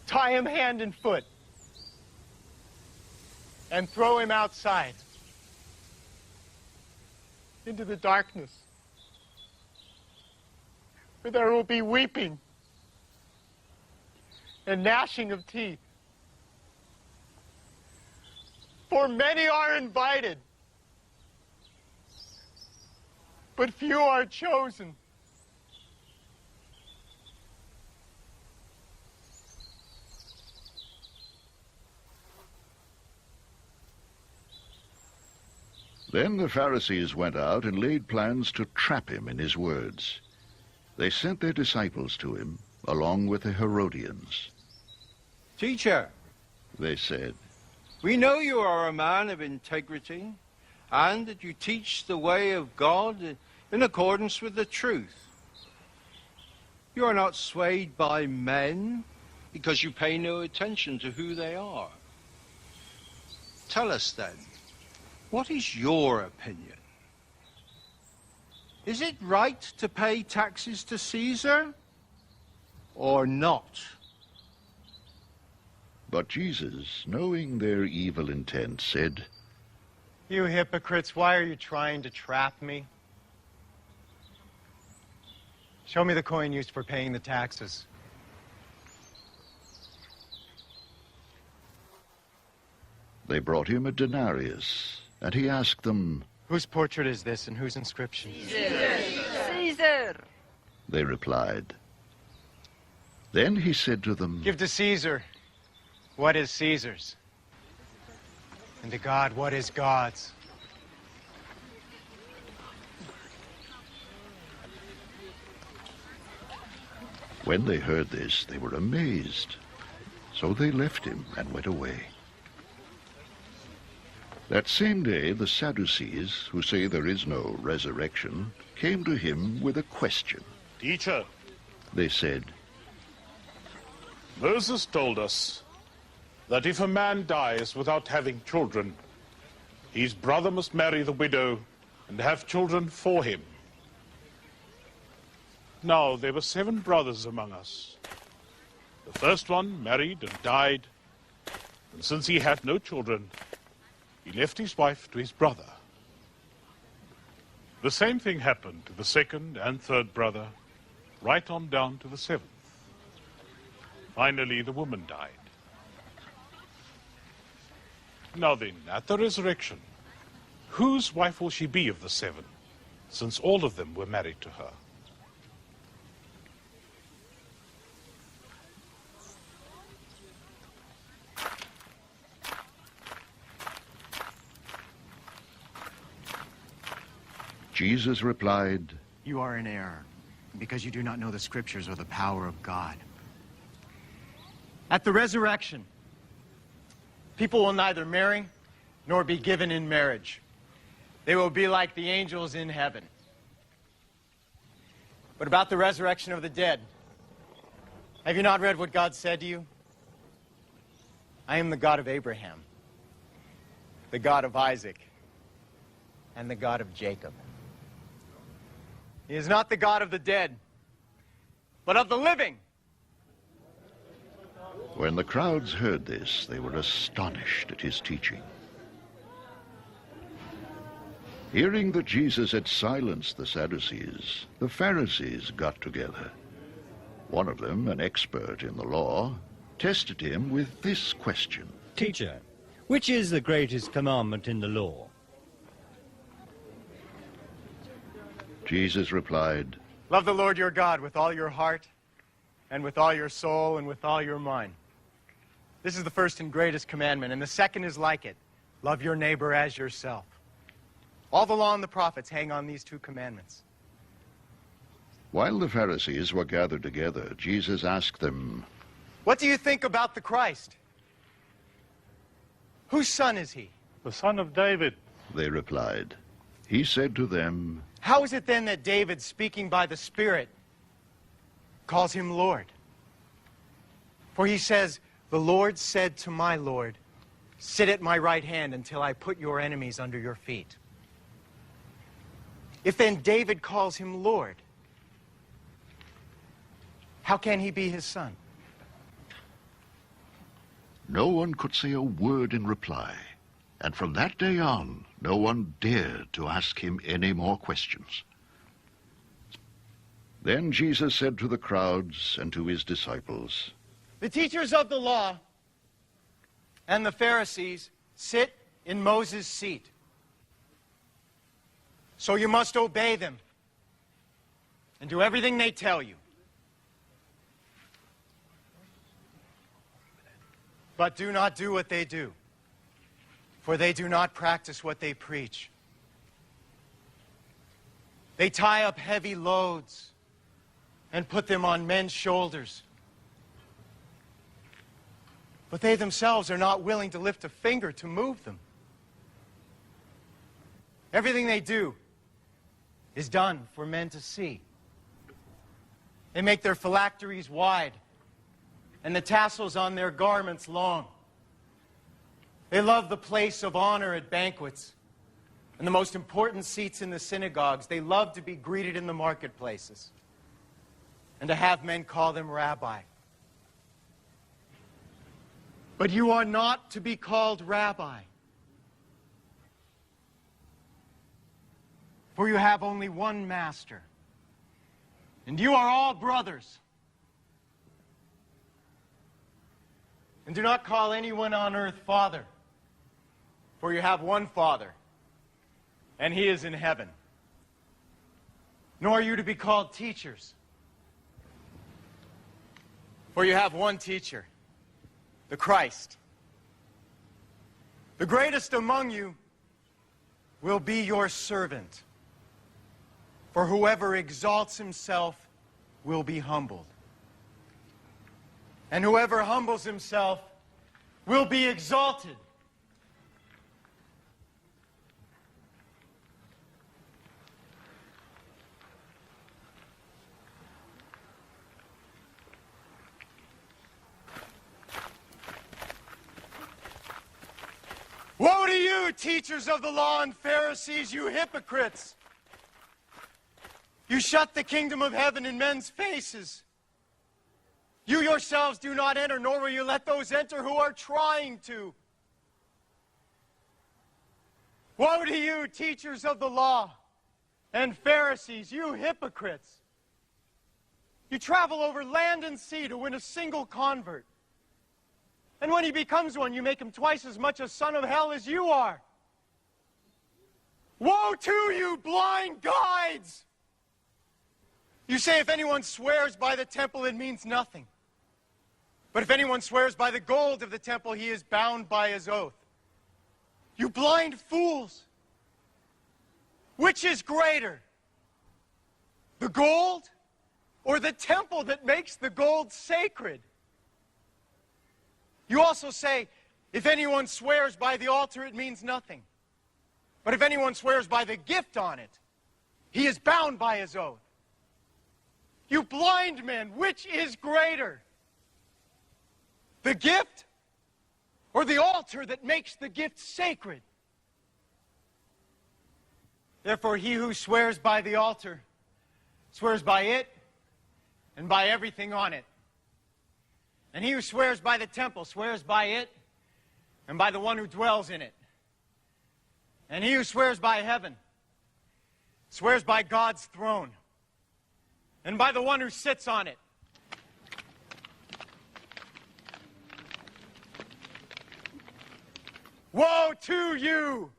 tie him hand and foot, and throw him outside into the darkness, where there will be weeping and gnashing of teeth. For many are invited, but few are chosen. Then the Pharisees went out and laid plans to trap him in his words. They sent their disciples to him, along with the Herodians. "Teacher," they said, "we know you are a man of integrity, and that you teach the way of God in accordance with the truth. You are not swayed by men because you pay no attention to who they are. Tell us then, what is your opinion? Is it right to pay taxes to Caesar or not?" But Jesus, knowing their evil intent, said, You hypocrites, why are you trying to trap me? Show me the coin used for paying the taxes. They brought him a denarius, and he asked them, Whose portrait is this and whose inscription? Caesar! They replied. Then he said to them, Give to Caesar what is Caesar's, and to God what is God's. When they heard this, they were amazed. So they left him and went away. That same day, the Sadducees, who say there is no resurrection, came to him with a question. Teacher, They said, Moses told us that if a man dies without having children, his brother must marry the widow and have children for him. Now, there were 7 brothers among us. The first one married and died, and since he had no children, he left his wife to his brother. The same thing happened to the second and third brother, right on down to the 7th. Finally, the woman died. Now then, at the resurrection, whose wife will she be of the 7, since all of them were married to her? Jesus replied, You are in error, because you do not know the Scriptures or the power of God. At the resurrection, people will neither marry nor be given in marriage. They will be like the angels in heaven. But about the resurrection of the dead, have you not read what God said to you? I am the God of Abraham, the God of Isaac, and the God of Jacob. He is not the God of the dead, but of the living. When the crowds heard this, they were astonished at his teaching. Hearing that Jesus had silenced the Sadducees, the Pharisees got together. One of them, an expert in the law, tested him with this question. Teacher, which is the greatest commandment in the law? Jesus replied, Love the Lord your God with all your heart, and with all your soul, and with all your mind. This is the first and greatest commandment, and the second is like it. Love your neighbor as yourself. All the law and the prophets hang on these 2 commandments. While the Pharisees were gathered together, Jesus asked them, What do you think about the Christ? Whose son is he? The son of David. They replied. He said to them, How is it then that David, speaking by the Spirit, calls him Lord? For he says, The Lord said to my Lord, Sit at my right hand until I put your enemies under your feet. If then David calls him Lord, how can he be his son? No one could say a word in reply, and from that day on, no one dared to ask him any more questions. Then Jesus said to the crowds and to his disciples, The teachers of the law and the Pharisees sit in Moses' seat. So you must obey them and do everything they tell you. But do not do what they do, for they do not practice what they preach. They tie up heavy loads and put them on men's shoulders. But they themselves are not willing to lift a finger to move them. Everything they do is done for men to see. They make their phylacteries wide and the tassels on their garments long. They love the place of honor at banquets and the most important seats in the synagogues. They love to be greeted in the marketplaces and to have men call them rabbi. But you are not to be called rabbi, for you have only one master, and you are all brothers. And do not call anyone on earth Father, for you have one Father, and he is in heaven. Nor are you to be called teachers, for you have one teacher, the Christ. The greatest among you will be your servant, for whoever exalts himself will be humbled, and whoever humbles himself will be exalted. Woe to you, teachers of the law and Pharisees, you hypocrites! You shut the kingdom of heaven in men's faces. You yourselves do not enter, nor will you let those enter who are trying to. Woe to you, teachers of the law and Pharisees, you hypocrites! You travel over land and sea to win a single convert. And when he becomes one, you make him twice as much a son of hell as you are. Woe to you, blind guides! You say if anyone swears by the temple, it means nothing. But if anyone swears by the gold of the temple, he is bound by his oath. You blind fools! Which is greater, the gold or the temple that makes the gold sacred? You also say, if anyone swears by the altar, it means nothing. But if anyone swears by the gift on it, he is bound by his oath. You blind men, which is greater, the gift or the altar that makes the gift sacred? Therefore, he who swears by the altar swears by it and by everything on it. And he who swears by the temple swears by it and by the one who dwells in it. And he who swears by heaven swears by God's throne and by the one who sits on it. Woe to you,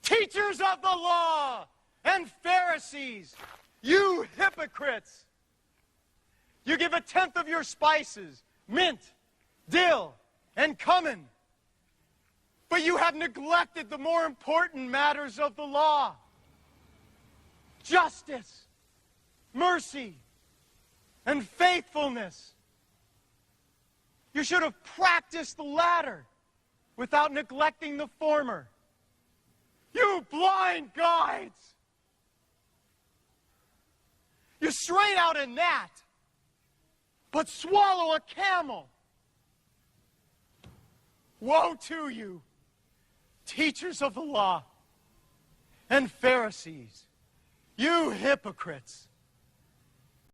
teachers of the law and Pharisees, you hypocrites! You give a tenth of your spices, mint, dill, and cumin, but you have neglected the more important matters of the law: justice, mercy, and faithfulness. You should have practiced the latter without neglecting the former. You blind guides! You strain out a gnat, but swallow a camel. Woe to you, teachers of the law and Pharisees, you hypocrites!